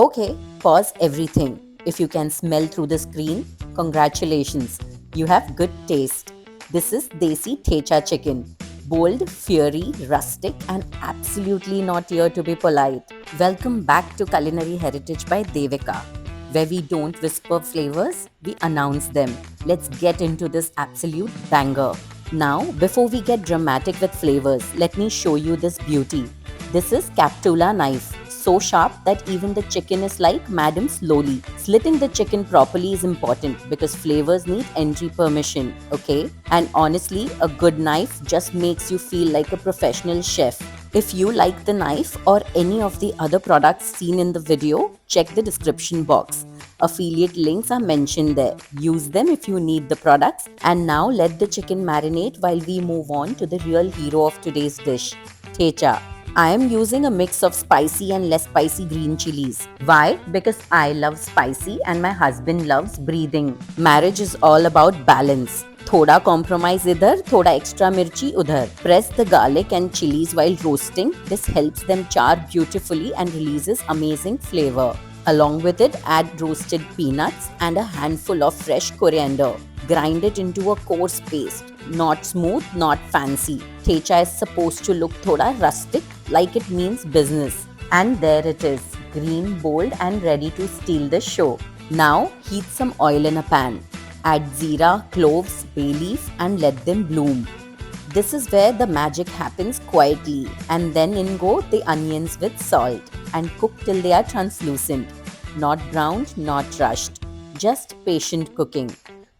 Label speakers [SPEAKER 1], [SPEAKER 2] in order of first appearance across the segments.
[SPEAKER 1] Okay, pause everything. If you can smell through the screen, congratulations, you have good taste. This is Desi Thecha chicken. Bold, fiery, rustic, and absolutely not here to be polite. Welcome back to Culinary Heritage by Devika, where we don't whisper flavors, we announce them. Let's get into this absolute banger. Now, before we get dramatic with flavors, let me show you this beauty. This is Captula knife, so sharp that even the chicken is like Madam Slowly. Slitting the chicken properly is important because flavors need entry permission, okay? And honestly, a good knife just makes you feel like a professional chef. If you like the knife or any of the other products seen in the video, check the description box. Affiliate links are mentioned there. Use them if you need the products. And now let the chicken marinate while we move on to the real hero of today's dish, thecha. I am using a mix of spicy and less spicy green chilies. Why? Because I love spicy and my husband loves breathing. Marriage is all about balance. थोड़ा compromise इधर, थोड़ा extra mirchi उधर. Press the garlic and chilies while roasting. This helps them char beautifully and releases amazing flavor. Along with it, add roasted peanuts and a handful of fresh coriander. Grind it into a coarse paste. Not smooth, not fancy. Thecha is supposed to look thoda rustic, like it means business. And there it is, green, bold and ready to steal the show. Now heat some oil in a pan. Add jeera, cloves, bay leaf and let them bloom. This is where the magic happens quietly, and then in go the onions with salt and cook till they are translucent. Not browned, not rushed. Just patient cooking.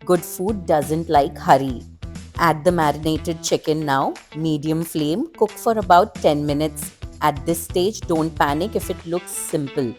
[SPEAKER 1] Good food doesn't like hurry. Add the marinated chicken now, medium flame, cook for about 10 minutes. At this stage, don't panic if it looks simple.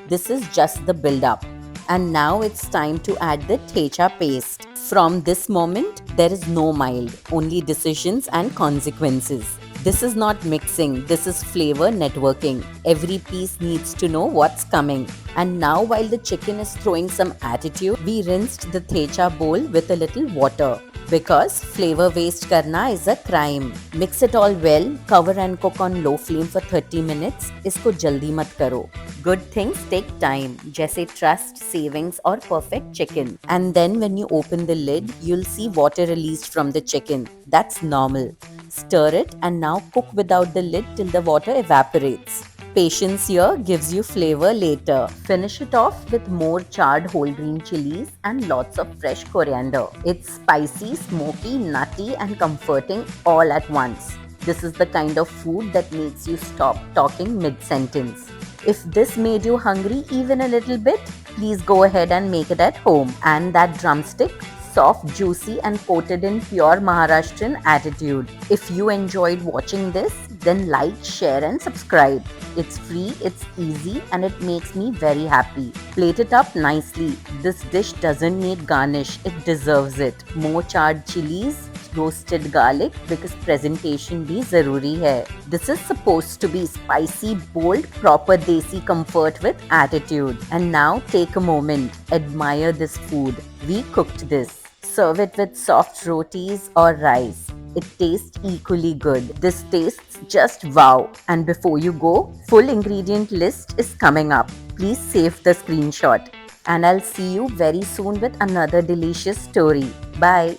[SPEAKER 1] This is just the build up. And now it's time to add the thecha paste. From this moment, there is no mild, only decisions and consequences. This is not mixing, this is flavor networking. Every piece needs to know what's coming. And now while the chicken is throwing some attitude, we rinsed the thecha bowl with a little water. Because flavor waste karna is a crime. Mix it all well, cover and cook on low flame for 30 minutes. Isko jaldi mat karo. Good things take time, jaise trust, savings or perfect chicken. And then when you open the lid, you'll see water released from the chicken. That's normal. Stir it and now cook without the lid till the water evaporates. Patience here gives you flavor later. Finish it off with more charred whole green chilies and lots of fresh coriander. It's spicy, smoky, nutty and comforting all at once. This is the kind of food that makes you stop talking mid-sentence. If this made you hungry even a little bit, please go ahead and make it at home. And that drumstick, soft, juicy and coated in pure Maharashtrian attitude. If you enjoyed watching this, then like, share and subscribe. It's free, it's easy and it makes me very happy. Plate it up nicely. This dish doesn't need garnish, it deserves it. More charred chilies, roasted garlic because presentation bhi zaruri hai. This is supposed to be spicy, bold, proper desi comfort with attitude. And now take a moment, admire this food. We cooked this. Serve it with soft rotis or rice. It tastes equally good. This tastes just wow. And before you go, full ingredient list is coming up. Please save the screenshot. And I'll see you very soon with another delicious story. Bye.